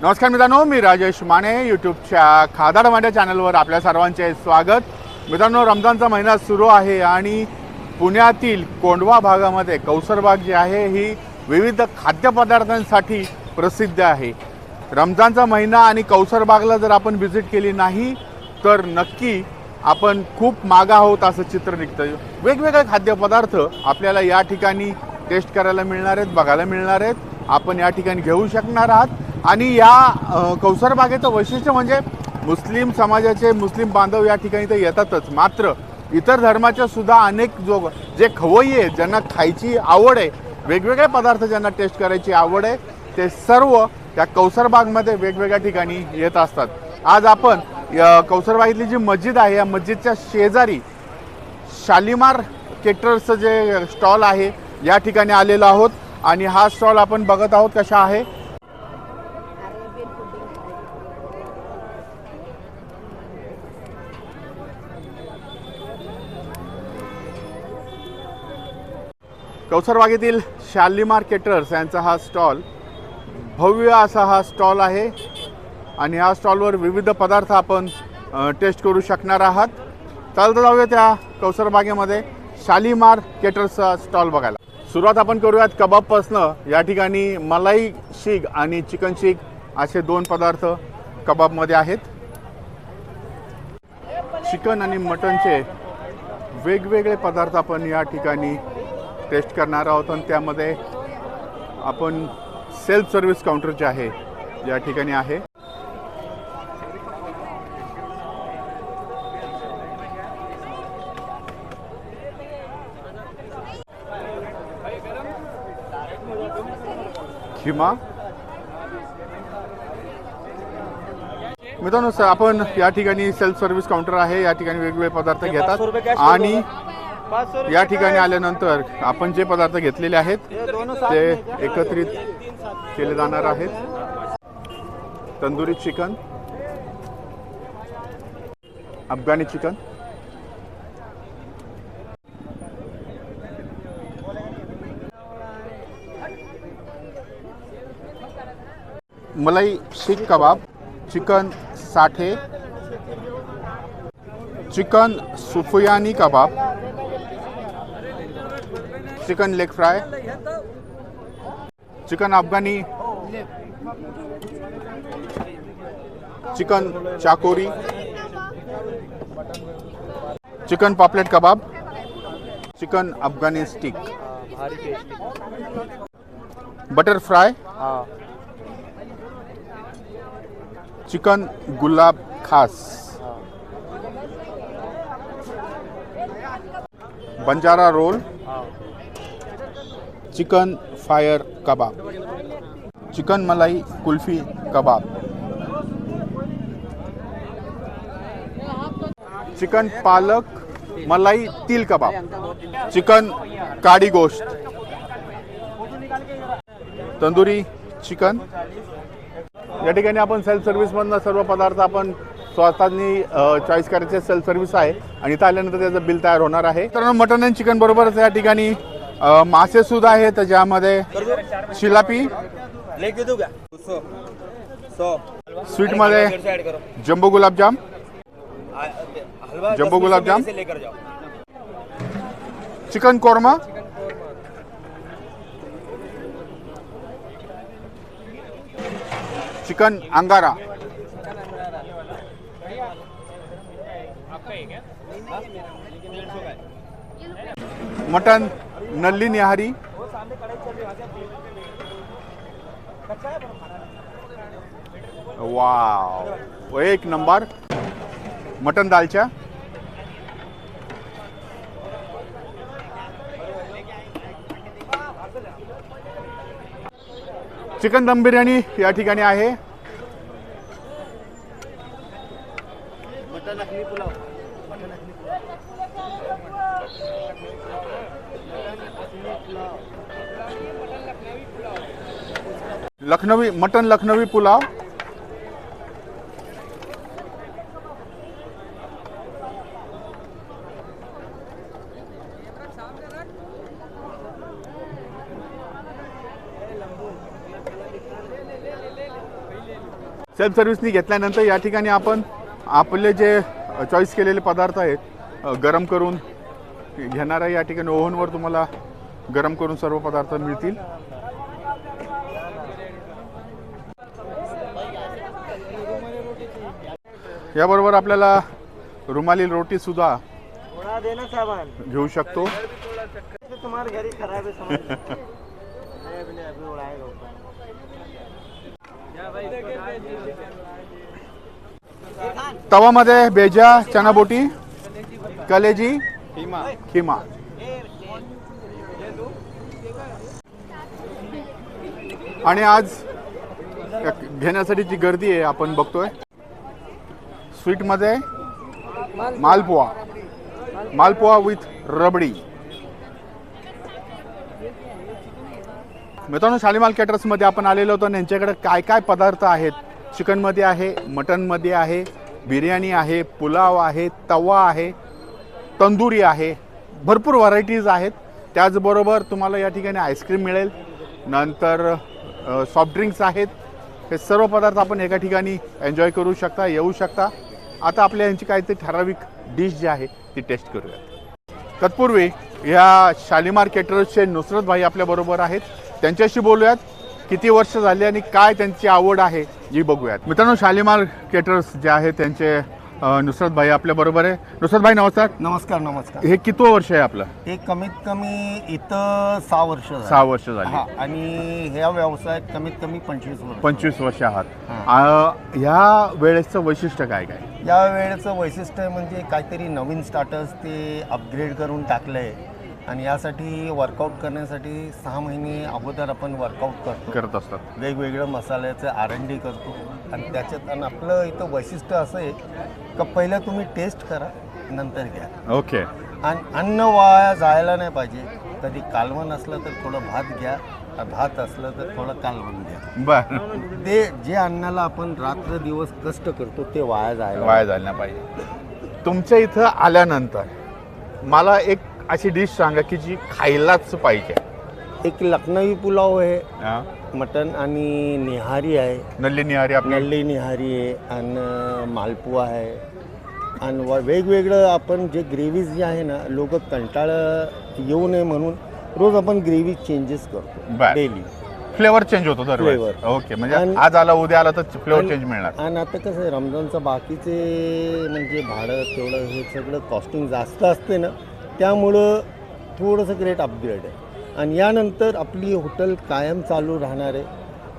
नमस्कार मित्रांनो, मी राजेश माने यूट्यूबच्या खादाड मांड्या चॅनलवर आपल्या सर्वांचे स्वागत। मित्रांनो, रमजानचा महिना सुरू आहे आणि पुण्यातील कोंढवा भागामध्ये कौसरबाग जी आहे ही विविध खाद्यपदार्थांसाठी प्रसिद्ध आहे। रमजानचा महिना आणि कौसरबागला जर आपण व्हिजिट केली नाही तर नक्की आपण खूप मागे आहोत असं चित्र निघतं। वेगवेगळे खाद्यपदार्थ आपल्याला या ठिकाणी टेस्ट करायला मिळणार आहेत, बघायला मिळणार आहेत, आपण या ठिकाणी घेऊ शकणार आहात। आणि या कौसरबागेचं वैशिष्ट्य म्हणजे मुस्लिम समाजाचे मुस्लिम बांधव या ठिकाणी तर येतातच, मात्र इतर धर्माच्या सुद्धा अनेक जे खवय्ये आहेत, ज्यांना खायची आवड आहे, वेगवेगळे पदार्थ ज्यांना टेस्ट करायची आवड आहे, ते सर्व त्या कौसरबागमध्ये वेगवेगळ्या ठिकाणी येत असतात। आज आपण कौसरबागेतली जी मस्जिद आहे या मस्जिदच्या शेजारी शालीमार केटरर्सचं जे स्टॉल आहे या ठिकाणी आलेलो आहोत आणि हा स्टॉल आपण बघत आहोत कशा आहे। कौसरबागेतील शालीमार केटरर्स यांचा हा स्टॉल भव्य असा हा स्टॉल आहे आणि या स्टॉलवर विविध पदार्थ आपण टेस्ट करू शकणार आहात। चालतं जाऊया त्या कौसरबागेमध्ये शालीमार केटरर्सचा स्टॉल बघायला। सुरुवात आपण करूयात कबाबपासनं। या ठिकाणी मलाई शीख आणि चिकन शीख असे दोन पदार्थ कबाबमध्ये आहेत। चिकन आणि मटनचे वेगवेगळे पदार्थ आपण या ठिकाणी टेस्ट करणार आहोत आणि त्यामध्ये आपण सेल्फ सर्व्हिस काउंटर जे आहे या ठिकाणी आहे। खिमा मित्रांनो, आपण या ठिकाणी सेल्फ सर्व्हिस काउंटर आहे, या ठिकाणी वेगवेगळे पदार्थ घेतात आणि या ठिकाणी आल्यानंतर आपण जे पदार्थ घेतलेले आहेत ते एकत्रित केले जाणार आहेत। तंदुरी चिकन, अफगाणी चिकन, मलाई शीख कबाब, चिकन साठे, चिकन सुफियानी कबाब, चिकन लेग फ्राय, चिकन अफगानी, चिकन चाकोरी, चिकन पॉपलेट कबाब, चिकन अफगानी स्टिक, बटर फ्राय, चिकन गुलाब खास, बंजारा रोल, चिकन फायर कबाब, चिकन मलाई कुल्फी कबाब, चिकन पालक मलाई तिल कबाब, चिकन काड़ी गोश्त, तंदुरी चिकन। या ठिकाणी आपण सेल्फ सर्व्हिसमधनं सर्व पदार्थ आपण स्वतःनी चॉईस करायचे सेल्फ सर्व्हिस आहे आणि इथं आल्यानंतर त्याचं बिल तयार होणार आहे। तर मटन आणि चिकन बरोबरच या ठिकाणी मासे सुद्धा आहेत, ज्यामध्ये शिलापी, स्वीटमध्ये जम्बो गुलाबजाम, जम्बो गुलाबजाम, चिकन कोरमा, चिकन अंगारा, मटन नल्ली निहारी, वाव एक नंबर, मटन दालचा, चिकन दम बिर्याणी या ठिकाणी आहे। लखनवी मटन लखनवी पुलाव, सेल्फ सर्व्हिसनी घेतल्यानंतर या ठिकाणी आपण आपले जे चॉईस केलेले पदार्थ आहेत गरम करून घेणार आहे. या ठिकाणी ओव्हनवर तुम्हाला गरम करून सर्व पदार्थ मिळतील. याबरोबर आपल्याला रुमाली रोटी सुद्धा घेऊ शकतो. तवामध्ये बेजा, चनाबोटी, कलेजी, खिमा. आणि आज घेण्यासाठी जी गर्दी आहे आपण बघतोय. स्वीटमध्ये मालपुआ विथ रबडी. मित्रांनो, शालीमार कॅटरर्समध्ये आपण आलेलो होतो. यांच्याकडे काय काय पदार्थ आहेत. चिकनमध्ये आहे, मटनमध्ये आहे, बिर्याणी आहे, पुलाव आहे, तवा आहे, तंदुरी आहे, भरपूर व्हरायटीज आहेत. त्याचबरोबर तुम्हाला या ठिकाणी आईस्क्रीम मिळेल, नंतर सॉफ्ट ड्रिंक्स आहेत. हे सर्व पदार्थ आपण एका ठिकाणी एन्जॉय करू शकता, येऊ शकता. आता आपल्या यांची काहीतरी ठराविक डिश जी आहे ती टेस्ट करूया. तत्पूर्वी या शालीमार कॅटरर्सचे नुसरत भाई आपल्याबरोबर आहेत. त्यांच्याशी बोलूयात. किती वर्ष झाली आणि काय त्यांची आवड आहे जी बघूयात. मित्रांनो, शालीमार कॅटरर्स जे आहे त्यांचे नुसरत भाई आपल्याबरोबर आहे. नुसरत भाई नमस्कार. नमस्कार. नमस्कार. हे किती वर्ष आहे आपलं? हे कमीत कमी इथं 6 वर्ष झाली. 6 वर्ष झाली. आणि ह्या व्यवसायात कमीत कमी 25 वर्ष आहात. ह्या वेळेचं वैशिष्ट्य काय काय? या वेळेचं वैशिष्ट्य म्हणजे काहीतरी नवीन स्टार्टर्स ते अपग्रेड करून टाकलंय. आणि यासाठी वर्कआउट करण्यासाठी 6 महिने अगोदर आपण वर्कआउट करत असतात. वेगवेगळं मसाल्याचं R&D करतो. आणि त्याच्यात आणि आपलं इथं वैशिष्ट्य असं आहे का पहिलं तुम्ही टेस्ट करा, नंतर घ्या. ओके. आणि अन्न वाया जायला नाही पाहिजे. कधी कालवण असलं तर थोडं भात घ्या, भात असलं तर थोडं कालवण घ्या. बरं. ते जे अन्नाला आपण रात्र दिवस कष्ट करतो ते वाया जायला नाही पाहिजे. तुमच्या इथं आल्यानंतर मला एक अशी डिश सांगा की जी खायलाच पाहिजे. एक लखनवी पुलाव आहे, मटन आणि निहारी आहे, नल्ली निहारी आहे, आणि मालपुआ आहे. आणि वेगवेगळं आपण जे ग्रेव्हीज जे आहे ना, लोक कंटाळा येऊ नये म्हणून रोज आपण ग्रेव्ही चेंजेस करतो. डेली फ्लेवर चेंज होतो फ्लेवर. ओके. म्हणजे आज आला उद्या आला तर फ्लेवर चेंज मिळणार. आणि आता कसं आहे, रमजानचं बाकीचे म्हणजे भाडं तेवढं हे सगळं कॉस्टिंग जास्त असते ना, त्यामुळं थोडंसं ग्रेट अपग्रेड आहे. आणि यानंतर आपली हॉटेल कायम चालू राहणार आहे.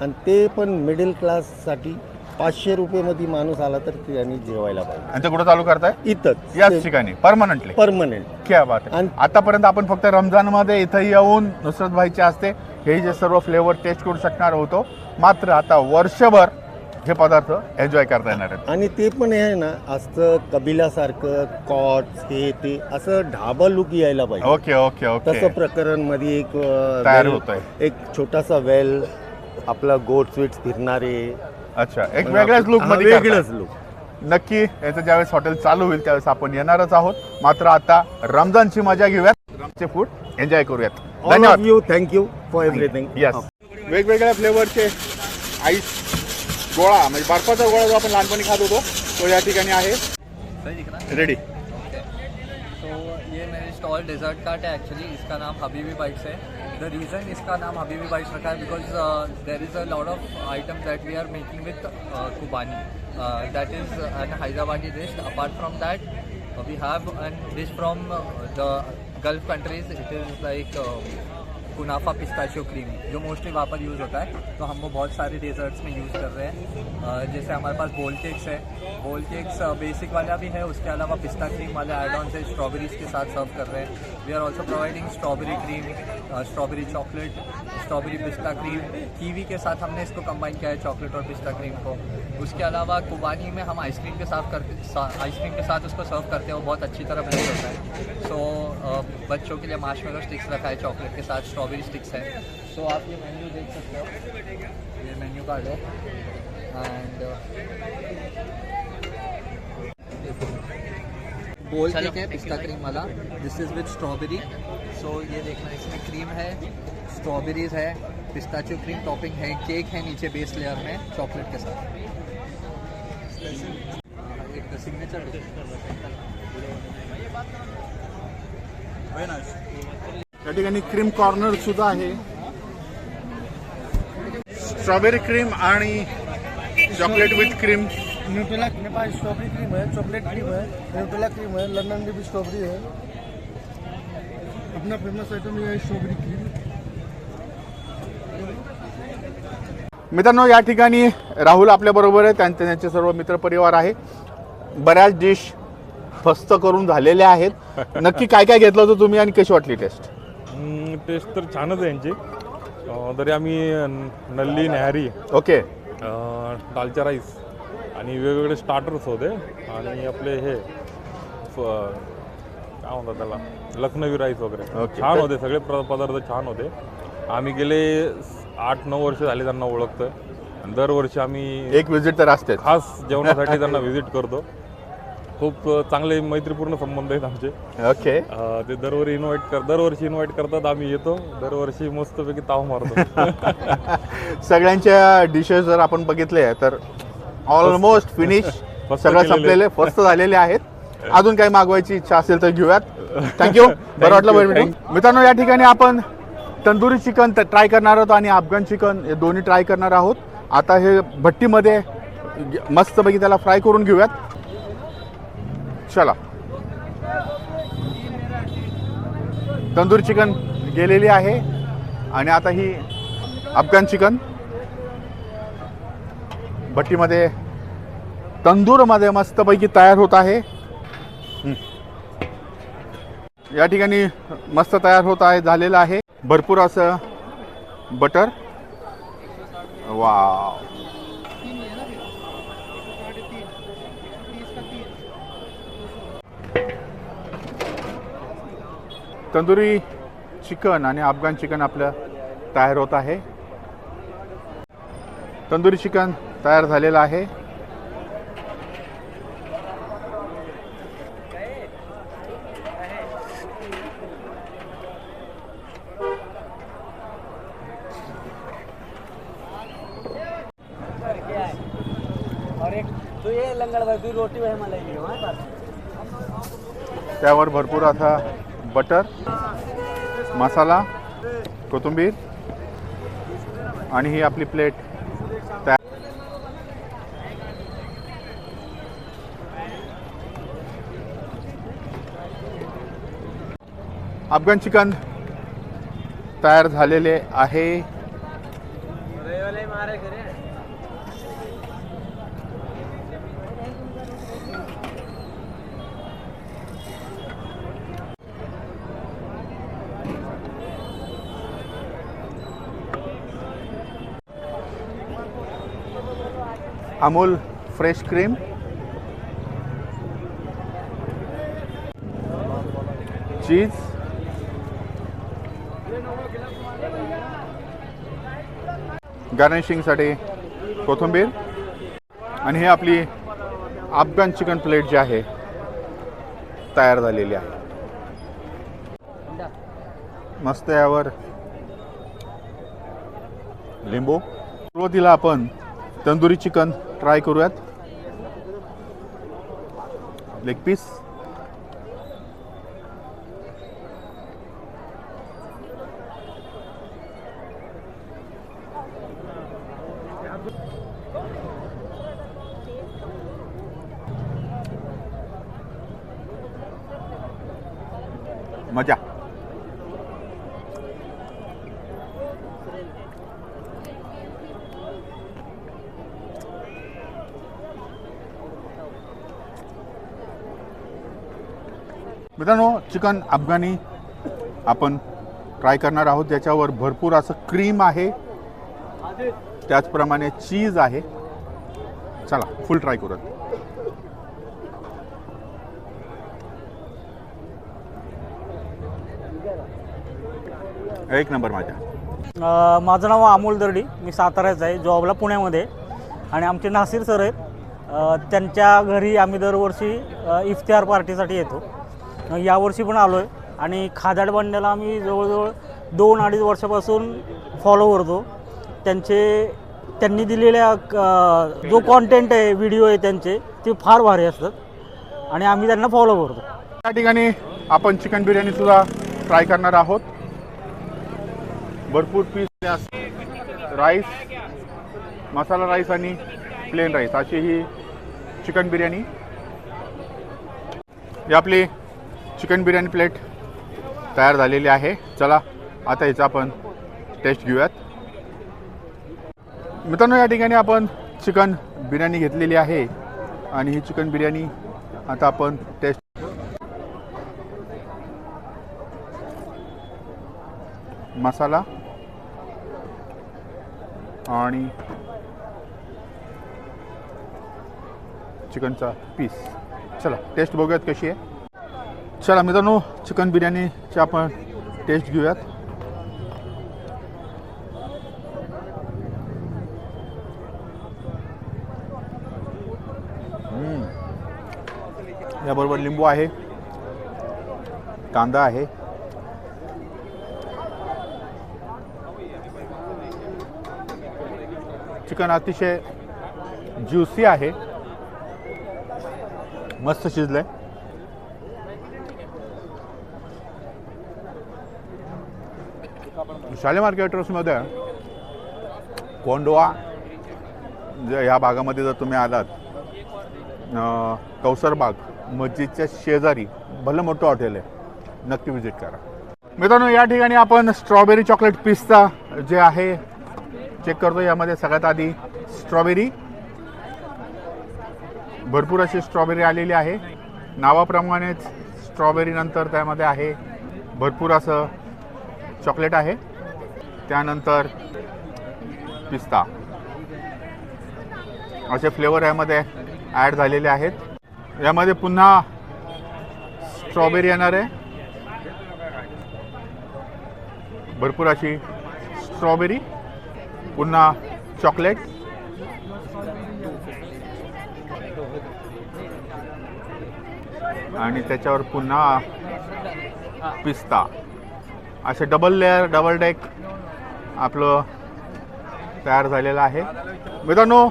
आणि ते पण मिडल क्लाससाठी 500 रुपयेमध्ये माणूस आला तर त्यांनी जेवायला पाहिजे. आणि ते कुठं चालू करताय? इथंच, याच ठिकाणी परमनंट. क्या बात आहे. आतापर्यंत आपण फक्त रमजानमध्ये इथं येऊन नुसरत भाईच्या हस्ते हे जे सर्व फ्लेवर टेस्ट करू शकणार होतो. मात्र आता वर्षभर हे पदार्थ एन्जॉय करता येणार आहेत. आणि ते पण आहे ना, असं कबिलासारखं कॉट्स हे ते असं ढाबा लुक यायला पाहिजे. Okay okay okay. तसं प्रकरण मध्ये एक तयार होतंय. एक छोटासा वेल, आपला गोट स्वीट्स फिरणारे. अच्छा. एक वेगळ्याच लुक मध्ये. वेगळंच लुक. नक्की याचं ज्यावेळेस हॉटेल चालू होईल त्यावेळेस आपण येणारच आहोत. मात्र आता रमजानची मजा घेऊयात, रमचे फूड एन्जॉय करूयात. धन्यवाद. Thank you for everything. यस. वेगवेगळ्या फ्लेवरचे आईस गोळा, म्हणजे बर्फाचा गोळा जो आपण लहानपणी खात होतो तो या ठिकाणी आहे. रेडी. तो ये मेरे स्टॉल डेजर्ट कार्ट है. एक्चुअली इसका नाम हबीबी बाइट्स है. द रीज़न इसका नाम हबीबी बाइट्स रखा है because there is a lot of items that we are making with qubani. That is an Hyderabadi dish. Apart from that we have an dish from the gulf countries. It is like kunafa pistachio cream, जो mostly वहाँ पर use होता है. तो हम वो बहुत सारे desserts में यूज़ कर रहे हैं. जैसे हमारे पास बोल केक्स है. बोल केक्स बेसिक वाला भी है, उसके अलावा पिस्ता क्रीम वाले एड ऑन से स्ट्रॉबेरीज के साथ सर्व कर रहे हैं. We are also providing strawberry cream, strawberry chocolate, strawberry pista cream. Kiwi के साथ हमने इसको कंबाइन किया है, चॉकलेट और पिस्ता क्रीम को. उसके अलावा कुबानी में हम आइसक्रीम के साथ उसको सर्व करते हैं. वो बहुत अच्छी तरह ब्लेंड होता है. सो बच्चों के लिए मार्शमेलो स्टिक्स रखा है चॉकलेट के साथ, स्ट्रॉबेरी स्टिक्स है. सो आप ये मेन्यू देख सकते हो, ये मेन्यू कार्ड है. एंड बोल केक है पिस्ता क्रीम वाला. दिस इज़ विद स्ट्रॉबेरी. सो ये देखना, इसमें क्रीम है, स्ट्रॉबेरीज है, पिस्ताचियो क्रीम टॉपिंग है, केक है नीचे बेस लेयर में चॉकलेट के साथ. एक सिग्नेचर या ठिकाणी क्रीम कॉर्नर सुद्धा आहे. स्ट्रॉबेरी क्रीम आणि chocolate with cream. Nutrela K pass strawberry cream है, चॉकलेट क्रीम है, न्यूट्रेला क्रीम है, लंदन की भी स्ट्रॉबेरी है. अपना फेमस आइटम ये है स्ट्रॉबेरी क्रीम. मित्रांनो, या ठिकाणी राहुल आपल्याबरोबर आहे. त्यांचे सर्व मित्रपरिवार आहे. बऱ्याच डिश फस्त करून झालेल्या आहेत. नक्की काय काय घेतलं होतं तुम्ही आणि कशी वाटली टेस्ट? टेस्ट तर छानच आहे यांची. तरी आम्ही नल्ली न्याहारी, ओके, दालचा राईस आणि वेगवेगळे स्टार्टर्स होते आणि आपले हे काय म्हणतात त्याला लखनवी राईस वगैरे Okay. छान होते. सगळे पदार्थ छान होते. आम्ही गेले 8-9 वर्ष झाले त्यांना ओळखतोय आणि दरवर्षी आम्ही एक विजिट तर असते. खास जेवणासाठी त्यांना व्हिजिट करतो. खूप चांगले मैत्रीपूर्ण संबंध आहेत आमचे. ओके, ते दरवर्षी इन्व्हाइट करतात. आम्ही येतो दरवर्षी मस्तपैकी ताव मारतो. सगळ्यांच्या डिशेस जर आपण बघितले तर ऑलमोस्ट फिनिश सगळं संपलेले फस्त झालेले आहेत. अजून काही मागवायची इच्छा असेल तर घेऊयात. थँक्यू. बरं वाटलं भेटून. मित्रांनो, या ठिकाणी आपण तंदुरी चिकन ट्राय करणार आहोत आणि अफगाण चिकन हे दोन्ही ट्राय करणार आहोत. आता हे भट्टीमध्ये मस्तपैकी त्याला फ्राय करून घेऊयात. चला, तंदूरी चिकन गेलेली आहे आणि आता ही अफगाण चिकन भट्टीमध्ये तंदूरमध्ये मस्तपैकी तयार होत आहे. या ठिकाणी मस्त तयार होत आहे, झालेलं आहे. भरपूर असं बटर. वाव, तंदुरी चिकन आणि अफगाण चिकन आपलं तयार होत आहे. तंदुरी चिकन तयार झालेलं आहे. और एक तो ये लंगड़ भाई रोटी वही मलाई लियो हां. त्यावर भरपूर असा बटर, मसाला, कोथिंबीर आणि ही आपली प्लेट तयार. अफगाण चिकन तयार झालेले आहे. अमूल फ्रेश क्रीम, चीज, गार्निशिंगसाठी कोथिंबीर आणि ही आपली अफगाण चिकन प्लेट जी आहे तयार झालेली आहे. मस्त यावर लिंबू. सुरुवातीला आपण तंदुरी चिकन ट्राय करूयात. लेग पीस, मजा. मित्रांनो, चिकन अफगाणी आपण ट्राय करणार आहोत. त्याच्यावर भरपूर असं क्रीम आहे, त्याचप्रमाणे चीज आहे. चला फुल ट्राय करूयात. एक नंबर माझ्या. माझं नाव अमोल दर्डी. मी साताऱ्याचा आहे, जॉबला पुण्यामध्ये. आणि आमचे नासिर सर आहेत. त्यांच्या घरी आम्ही दरवर्षी इफ्तिहार पार्टीसाठी येतो. यावर्षी पण आलो आहे आणि खादाड बंड्याला आम्ही जवळजवळ 2-2.5 वर्षापासून फॉलो करतो. त्यांचे त्यांनी दिलेल्या जो कॉन्टेंट आहे, व्हिडिओ आहे त्यांचे, ते फार भारी असतात आणि आम्ही त्यांना फॉलो करतो. या ठिकाणी आपण चिकन बिर्याणी सुद्धा ट्राय करणार आहोत. भरपूर पीस, राईस, मसाला राईस आणि प्लेन राईस अशी ही चिकन बिर्याणी. ही आपली चिकन बिर्याणी प्लेट तयार झालेली आहे. चला आता हिचा आपण टेस्ट घेऊयात. मित्रांनो, या ठिकाणी आपण चिकन बिर्याणी घेतलेली आहे आणि ही चिकन बिर्याणी आता आपण टेस्ट. मसाला आणि चिकनचा पीस. चला टेस्ट बघूयात कशी आहे. चला मित्रांनो, चिकन बिर्याणीची आपण टेस्ट घेऊयात. याबरोबर लिंबू आहे, कांदा आहे, चिकन अतिशय ज्युसी आहे, मस्त शिजलंय. शालेमार कॅटरर्समध्ये कोंडवा जे ह्या भागामध्ये जर तुम्ही आलात, कौसरबाग मस्जिदच्या शेजारी भलं मोठं हॉटेल आहे, नक्की विजिट करा. मित्रांनो, या ठिकाणी आपण स्ट्रॉबेरी चॉकलेट पिस्ता जे आहे चेक करतो. यामध्ये सगळ्यात आधी स्ट्रॉबेरी, भरपूर अशी स्ट्रॉबेरी आलेली आहे. नावाप्रमाणेच स्ट्रॉबेरी नंतर त्यामध्ये आहे भरपूर असं चॉकलेट आहे, त्यानंतर पिस्ता, असे फ्लेवर यामध्ये ॲड झालेले आहेत. यामध्ये पुन्हा स्ट्रॉबेरी येणार आहे, भरपूर अशी स्ट्रॉबेरी, पुन्हा चॉकलेट, आणि त्याच्यावर पुन्हा पिस्ता. असे डबल लेअर, डबल डेक आपलं तयार झालेलं आहे. मित्रांनो,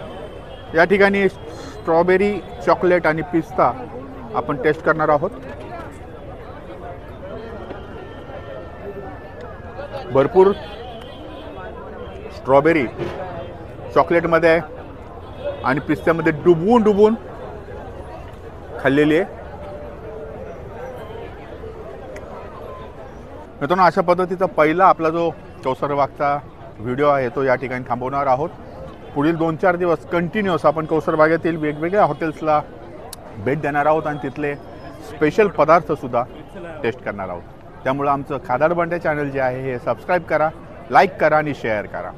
या ठिकाणी स्ट्रॉबेरी, चॉकलेट आणि पिस्ता आपण टेस्ट करणार आहोत. भरपूर स्ट्रॉबेरी चॉकलेटमध्ये आणि पिस्त्यामध्ये डुबवून डुबवून खाल्लेली आहे. मित्रांनो, अशा पद्धतीचा पहिला आपला जो कौसरबागचा व्हिडिओ आहे तो या ठिकाणी थांबवणार आहोत. पुढील 2-4 दिवस कंटिन्युअस आपण कौसरबागेतील वेगवेगळ्या हॉटेल्सला भेट देणार आहोत आणि तिथले स्पेशल पदार्थसुद्धा टेस्ट करणार आहोत. त्यामुळं आमचं खादाड बंड्या चॅनल जे आहे हे सबस्क्राईब करा, लाईक करा आणि शेअर करा.